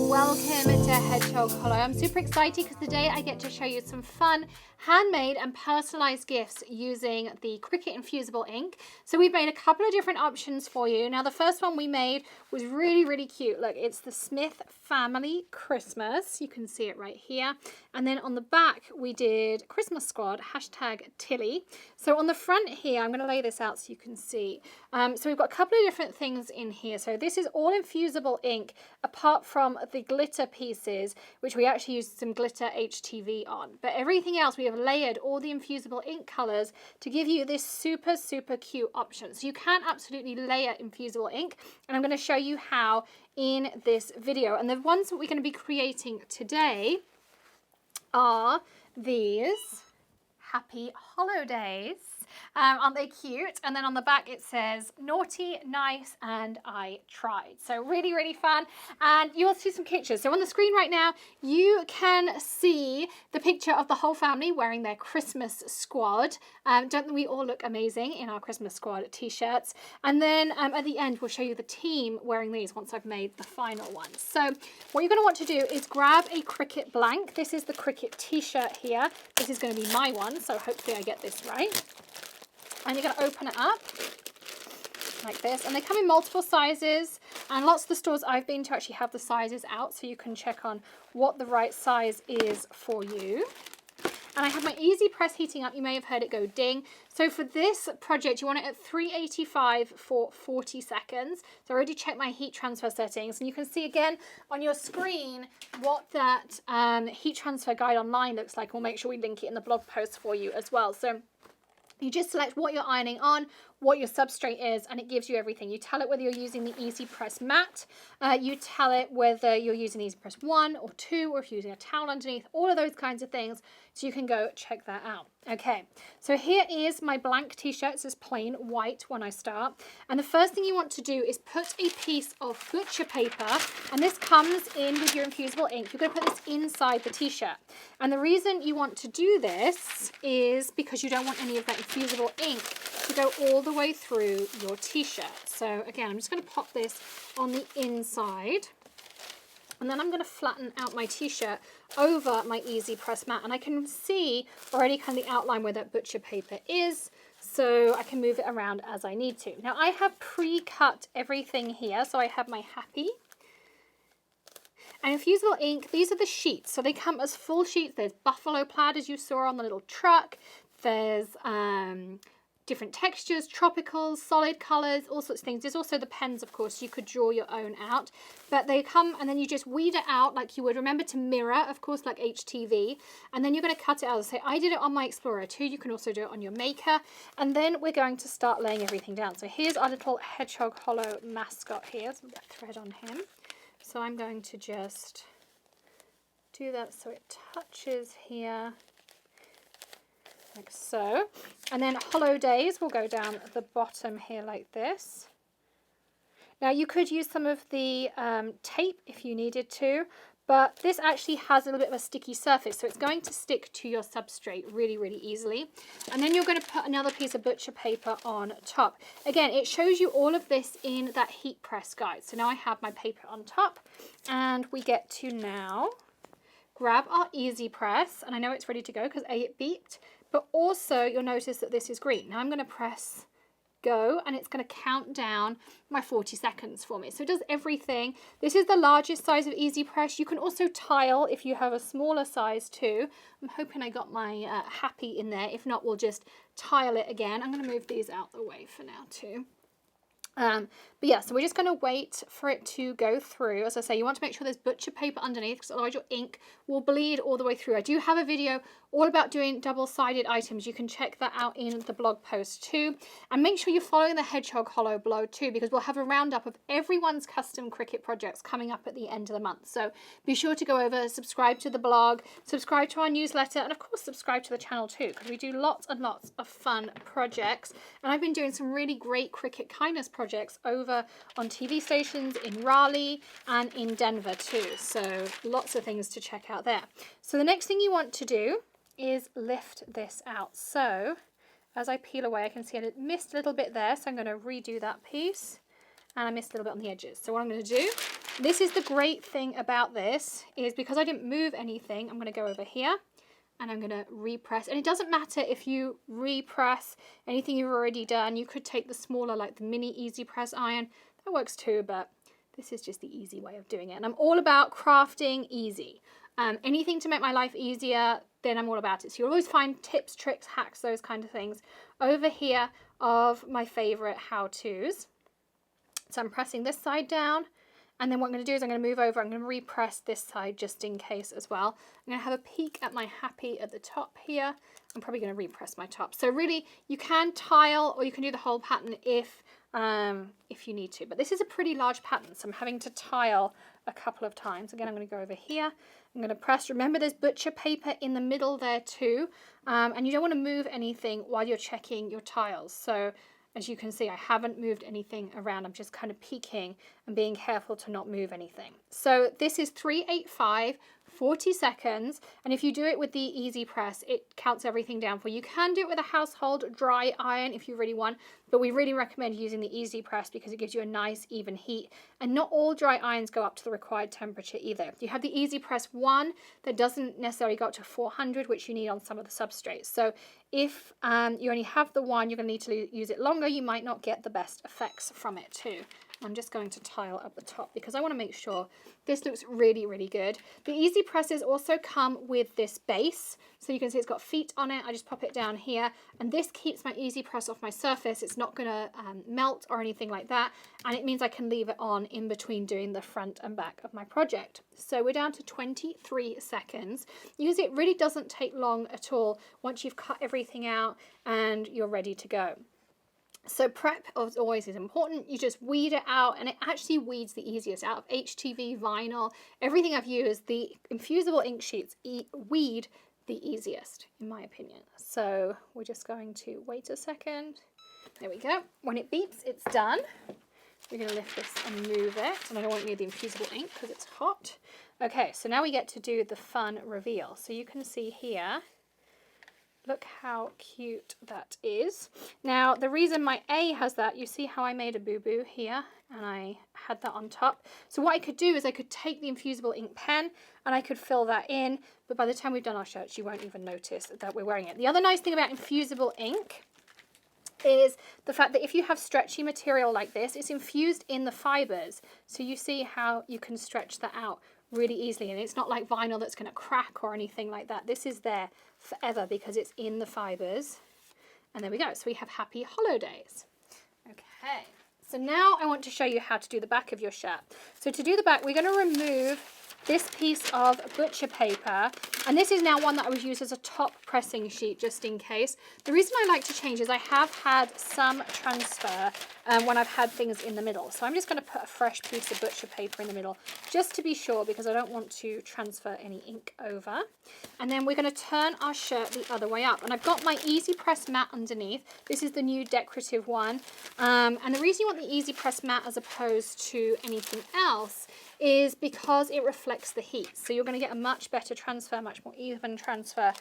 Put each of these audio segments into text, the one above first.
Welcome to Hedgehog Hollow. I'm super excited because today I get to show you some fun handmade and personalized gifts using the Cricut Infusible ink. So we've made a couple of different options for you. Now the first one we made was really cute. Look, it's the Smith Family Christmas. You can see it right here. And then on the back we did Christmas Squad, #Tilly. So on the front here, I'm going to lay this out so you can see. So we've got a couple of different things in here. So this is all infusible ink apart from the glitter pieces, which we actually used some glitter HTV on. But everything else, we have layered all the infusible ink colors to give you this super cute option. So you can absolutely layer infusible ink, and I'm going to show you how in this video. And the ones that we're going to be creating today are these Happy Holidays. Aren't they cute? And then on the back it says naughty, nice, and I tried. So really fun. And you'll see some pictures. So on the screen right now you can see the picture of the whole family wearing their Christmas squad. Don't we all look amazing in our Christmas squad t-shirts? And then at the end we'll show you the team wearing these once I've made the final ones. So what you're going to want to do is grab a Cricut blank. This is the Cricut t-shirt here. This is going to be my one, so hopefully I get this right. And you're going to open it up like this. And they come in multiple sizes. And lots of the stores I've been to actually have the sizes out, so you can check on what the right size is for you. And I have my EasyPress heating up. You may have heard it go ding. So for this project, you want it at 385 for 40 seconds. So I already checked my heat transfer settings. And you can see again on your screen what that heat transfer guide online looks like. We'll make sure we link it in the blog post for you as well. So you just select what you're ironing on, what your substrate is, and it gives you everything. You tell it whether you're using the EasyPress Mat, you tell it whether you're using the EasyPress 1 or 2, or if you're using a towel underneath, all of those kinds of things, so you can go check that out. Okay, so here is my blank t-shirt. It's just plain white when I start. And the first thing you want to do is put a piece of butcher paper, and this comes in with your infusible ink. You're going to put this inside the t-shirt. And the reason you want to do this is because you don't want any of that infusible ink to go all the way through your t-shirt. So again, I'm just going to pop this on the inside. And then I'm going to flatten out my t-shirt over my EasyPress mat. And I can see already kind of the outline where that butcher paper is. So I can move it around as I need to. Now I have pre-cut everything here. So I have my Happy. And infusible ink, these are the sheets. So they come as full sheets. There's buffalo plaid, as you saw on the little truck. There's different textures, tropicals, solid colors, all sorts of things. There's also the pens, of course. You could draw your own out. But they come and then you just weed it out like you would. Remember to mirror, of course, like HTV. And then you're going to cut it out. So I did it on my Explorer too. You can also do it on your Maker. And then we're going to start laying everything down. So here's our little Hedgehog Hollow mascot here. So we've got thread on him. So I'm going to just do that so it touches here. Like so. And then Hollow Days will go down at the bottom here like this. Now you could use some of the tape if you needed to, but this actually has a little bit of a sticky surface, so it's going to stick to your substrate really easily. And then you're going to put another piece of butcher paper on top. Again, it shows you all of this in that heat press guide. So now I have my paper on top, and we get to now grab our EasyPress, and I know it's ready to go because it beeped. But also you'll notice that this is green. Now I'm going to press go, and it's going to count down my 40 seconds for me. So it does everything. This is the largest size of EasyPress. You can also tile if you have a smaller size too. I'm hoping I got my Happy in there. If not, we'll just tile it again. I'm going to move these out the way for now too. But yeah, so we're just going to wait for it to go through. As I say, you want to make sure there's butcher paper underneath, because otherwise your ink will bleed all the way through. I do have a video all about doing double-sided items. You can check that out in the blog post too. And make sure you're following the Hedgehog Hollow blog too, because we'll have a roundup of everyone's custom Cricut projects coming up at the end of the month. So be sure to go over, subscribe to the blog, subscribe to our newsletter, and of course subscribe to the channel too, because we do lots and lots of fun projects. And I've been doing some really great Cricut kindness projects over on TV stations in Raleigh and in Denver too. So lots of things to check out there. So the next thing you want to do is lift this out. So as I peel away, I can see I missed a little bit there, so I'm going to redo that piece, and I missed a little bit on the edges. So what I'm going to do This is the great thing about this, is because I didn't move anything, I'm going to go over here and I'm going to repress. And it doesn't matter if you repress anything you've already done. You could take the smaller, like the mini EasyPress iron. That works too, but this is just the easy way of doing it. And I'm all about crafting easy. Anything to make my life easier, then I'm all about it. So you'll always find tips, tricks, hacks, those kind of things over here of my favorite how-tos. So I'm pressing this side down, and then what I'm going to do is I'm going to move over, I'm going to repress this side just in case as well. I'm going to have a peek at my happy at the top here. I'm probably going to repress my top. So really, you can tile or you can do the whole pattern if you need to. But this is a pretty large pattern, so I'm having to tile a couple of times. Again, I'm going to go over here. I'm going to press. Remember, there's butcher paper in the middle there too, and you don't want to move anything while you're checking your tiles. So as you can see, I haven't moved anything around. I'm just kind of peeking and being careful to not move anything. So this is 385, 40 seconds. And if you do it with the EasyPress, it counts everything down for you. You can do it with a household dry iron if you really want, but we really recommend using the EasyPress because it gives you a nice even heat. And not all dry irons go up to the required temperature either. You have the EasyPress 1 that doesn't necessarily go up to 400, which you need on some of the substrates. So if you only have the one, you're going to need to use it longer. You might not get the best effects from it too. I'm just going to tile up the top because I want to make sure this looks really, really good. The EasyPresses also come with this base. So you can see it's got feet on it. I just pop it down here, and this keeps my EasyPress off my surface. It's not going to melt or anything like that. And it means I can leave it on in between doing the front and back of my project. So we're down to 23 seconds. You can see it really doesn't take long at all once you've cut everything out and you're ready to go. So prep, as always, is important. You just weed it out, and it actually weeds the easiest out of HTV, vinyl, everything I've used. The Infusible ink sheets weed the easiest, in my opinion. So we're just going to wait a second. There we go. When it beeps, it's done. We're going to lift this and move it, and I don't want to need the Infusible ink because it's hot. Okay, so now we get to do the fun reveal. So you can see here, look how cute that is. Now, the reason my A has that, you see how I made a boo-boo here, and I had that on top. So what I could do is I could take the Infusible ink pen and I could fill that in, but by the time we've done our shirts, you won't even notice that we're wearing it. The other nice thing about Infusible ink is the fact that if you have stretchy material like this, it's infused in the fibers. So you see how you can stretch that out really easily, and it's not like vinyl that's going to crack or anything like that. This is there forever because it's in the fibers. And there we go. So we have happy holidays. Okay, so now I want to show you how to do the back of your shirt. So to do the back, we're going to remove this piece of butcher paper, and this is now one that I would use as a top pressing sheet just in case. The reason I like to change is I have had some transfer when I've had things in the middle. So I'm just going to put a fresh piece of butcher paper in the middle just to be sure, because I don't want to transfer any ink over. And then we're going to turn our shirt the other way up. And I've got my EasyPress mat underneath. This is the new decorative one. And the reason you want the EasyPress mat as opposed to anything else is because it reflects the heat. So you're going to get a much better transfer, much more even transfer,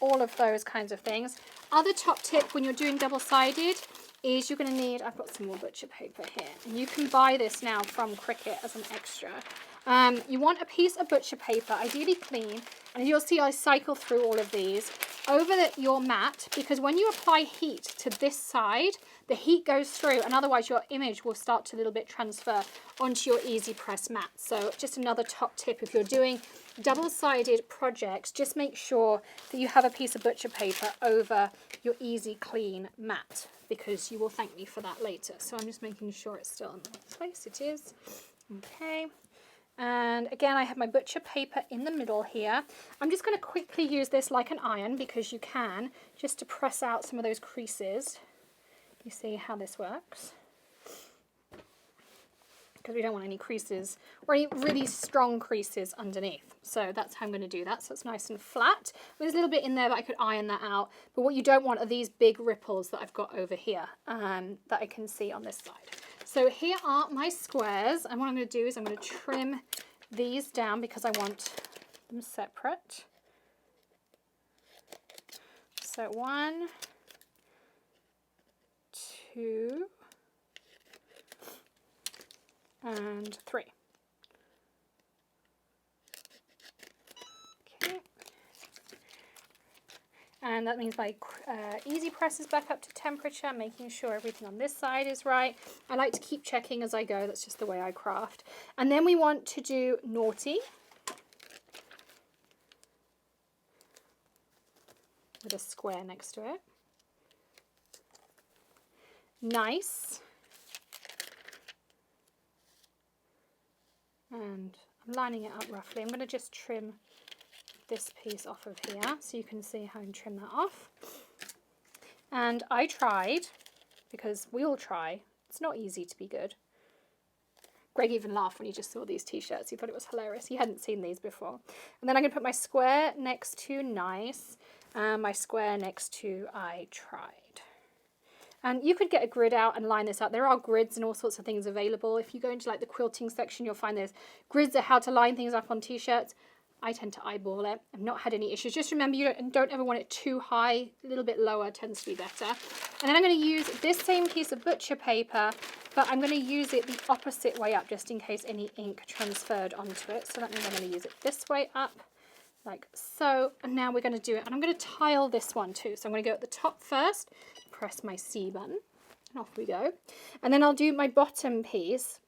all of those kinds of things. Other top tip when you're doing double-sided is you're going to need, I've got some more butcher paper here, and you can buy this now from Cricut as an extra. You want a piece of butcher paper, ideally clean, and you'll see I cycle through all of these over your mat, because when you apply heat to this side, the heat goes through, and otherwise your image will start to a little bit transfer onto your EasyPress mat. So just another top tip, if you're doing double-sided projects, just make sure that you have a piece of butcher paper over your Easy Clean mat, because you will thank me for that later. So I'm just making sure it's still in the right place. It is. Okay. And again, I have my butcher paper in the middle here. I'm just going to quickly use this like an iron, because you can, just to press out some of those creases. You see how this works? Because we don't want any creases or any really strong creases underneath. So that's how I'm going to do that. So it's nice and flat. There's a little bit in there, but I could iron that out. But what you don't want are these big ripples that I've got over here that I can see on this side. So here are my squares, and what I'm going to do is I'm going to trim these down because I want them separate. So 1, 2, and 3. And that means my EasyPress is back up to temperature, making sure everything on this side is right. I like to keep checking as I go. That's just the way I craft. And then we want to do naughty with a square next to it. Nice. And I'm lining it up roughly. I'm going to just trim this piece off of here so you can see how I can trim that off. And I tried, because we all try, it's not easy to be good. Greg even laughed when he just saw these t-shirts. He thought it was hilarious. He hadn't seen these before. And then I'm going to put my square next to nice and my square next to I tried. And you could get a grid out and line this up. There are grids and all sorts of things available. If you go into like the quilting section, you'll find there's grids of how to line things up on t-shirts. I tend to eyeball it. I've not had any issues. Just remember, you don't ever want it too high. A little bit lower tends to be better. And then I'm going to use this same piece of butcher paper, but I'm going to use it the opposite way up just in case any ink transferred onto it. So that means I'm going to use it this way up, like so. And now we're going to do it. And I'm going to tile this one too. So I'm going to go at the top first, press my C button, and off we go. And then I'll do my bottom piece.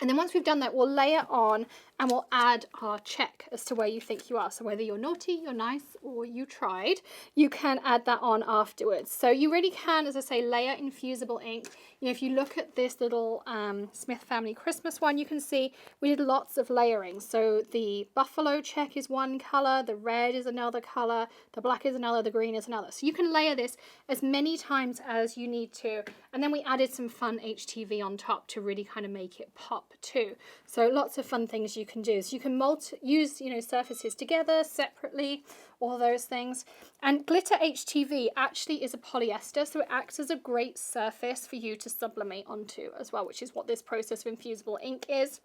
And then once we've done that, we'll layer on and we'll add our check as to where you think you are. So whether you're naughty, you're nice, or you tried, you can add that on afterwards. So you really can, as I say, layer infusible ink. You know, if you look at this little Smith Family Christmas one, you can see we did lots of layering. So the buffalo check is one color, the red is another color, the black is another, the green is another. So you can layer this as many times as you need to. And then we added some fun HTV on top to really kind of make it pop too. So lots of fun things you can do. So you can use, you know, surfaces together, separately, all those things. And glitter HTV actually is a polyester, so it acts as a great surface for you to sublimate onto as well, which is what this process of infusible ink is.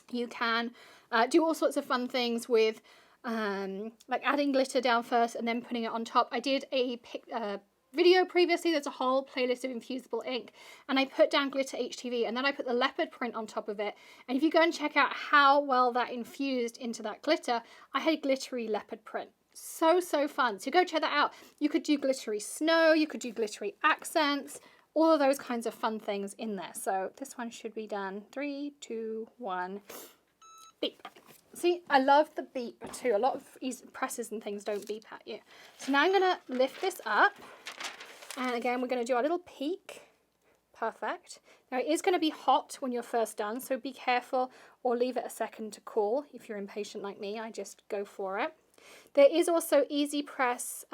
You can do all sorts of fun things with like adding glitter down first and then putting it on top. I did a video previously. There's a whole playlist of infusible ink, and I put down glitter HTV and then I put the leopard print on top of it. And if you go and check out how well that infused into that glitter, I had glittery leopard print. So fun. So go check that out. You could do glittery snow, you could do glittery accents, all of those kinds of fun things in there. So this one should be done. 3, 2, 1, beep. See, I love the beep too. A lot of presses and things don't beep at you. So now I'm going to lift this up. And again, we're going to do our little peak. Perfect. Now it is going to be hot when you're first done, so be careful or leave it a second to cool. If you're impatient like me, I just go for it. There is also EasyPress,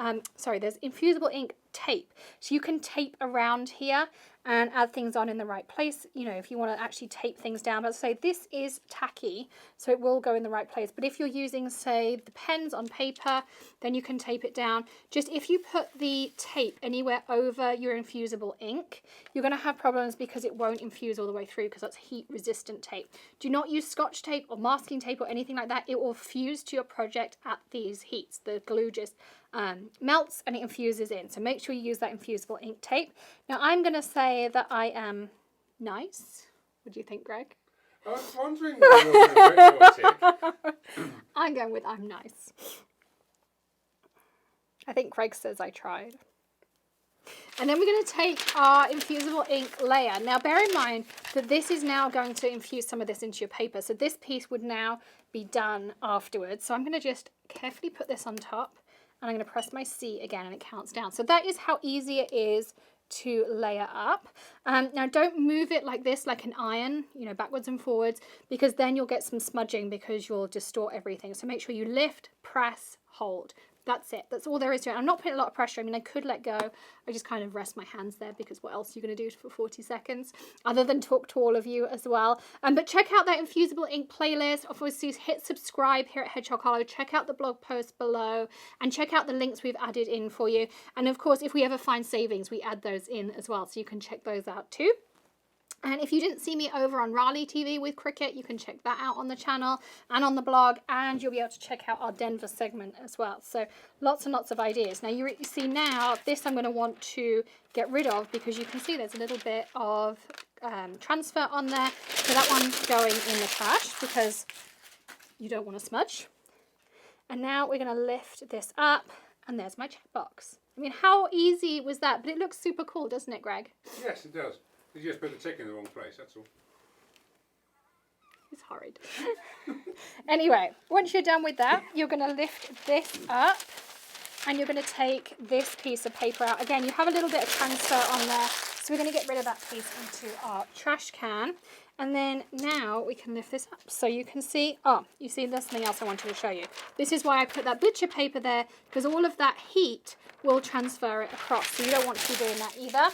there's Infusible Ink tape. So you can tape around here and add things on in the right place, you know, if you want to actually tape things down. But say this is tacky, so it will go in the right place. But if you're using, say, the pens on paper, then you can tape it down. Just if you put the tape anywhere over your infusible ink, you're going to have problems because it won't infuse all the way through because that's heat resistant tape. Do not use Scotch tape or masking tape or anything like that. It will fuse to your project at these heats. The glue just melts and it infuses in. So make sure you use that infusible ink tape. Now I'm going to say that I am nice. What do you think, Greg? I was wondering why you were a bit chaotic. I'm going with I'm nice. I think Greg says I tried. And then we're going to take our infusible ink layer. Now bear in mind that this is now going to infuse some of this into your paper. So this piece would now be done afterwards. So I'm going to just carefully put this on top. And I'm going to press my C again and it counts down. So that is how easy it is to layer up. Now don't move it like this, like an iron, you know, backwards and forwards, because then you'll get some smudging because you'll distort everything. So make sure you lift, press, hold. That's it. That's all there is to it. I'm not putting a lot of pressure. I mean, I could let go. I just kind of rest my hands there because what else are you going to do for 40 seconds other than talk to all of you as well? But check out that Infusible Ink playlist. Obviously, hit subscribe here at Hedgehog Hollow. Check out the blog post below and check out the links we've added in for you. And of course, if we ever find savings, we add those in as well. So you can check those out too. And if you didn't see me over on Raleigh TV with Cricut, you can check that out on the channel and on the blog, and you'll be able to check out our Denver segment as well. So lots and lots of ideas. Now you see now, this I'm going to want to get rid of because you can see there's a little bit of transfer on there. So that one's going in the trash because you don't want to smudge. And now we're going to lift this up And there's my checkbox. I mean, how easy was that? But it looks super cool, doesn't it, Greg? Yes, it does. You just put the tick in the wrong place, that's all. It's horrid. Anyway, once you're done with that, you're going to lift this up and you're going to take this piece of paper out. Again, you have a little bit of transfer on there, so we're going to get rid of that piece into our trash can. And then now we can lift this up so you can see, oh, you see there's something else I wanted to show you. This is why I put that butcher paper there, because all of that heat will transfer it across. So you don't want to be doing that either.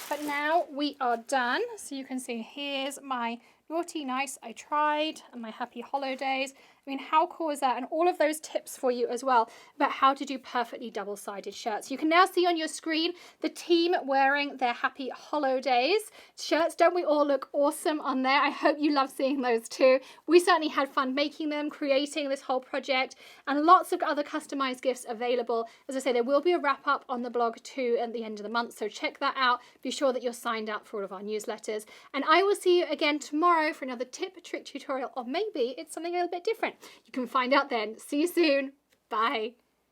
But now we are done. So you can see here's my naughty, nice, I tried, and my happy holidays. I mean, how cool is that? And all of those tips for you as well about how to do perfectly double-sided shirts. You can now see on your screen the team wearing their happy holidays shirts. Don't we all look awesome on there? I hope you love seeing those too. We certainly had fun making them, creating this whole project, and lots of other customized gifts available. As I say, there will be a wrap-up on the blog too at the end of the month, so check that out. Be sure that you're signed up for all of our newsletters. And I will see you again tomorrow for another tip, trick tutorial, or maybe it's something a little bit different. You can find out then. See you soon. Bye.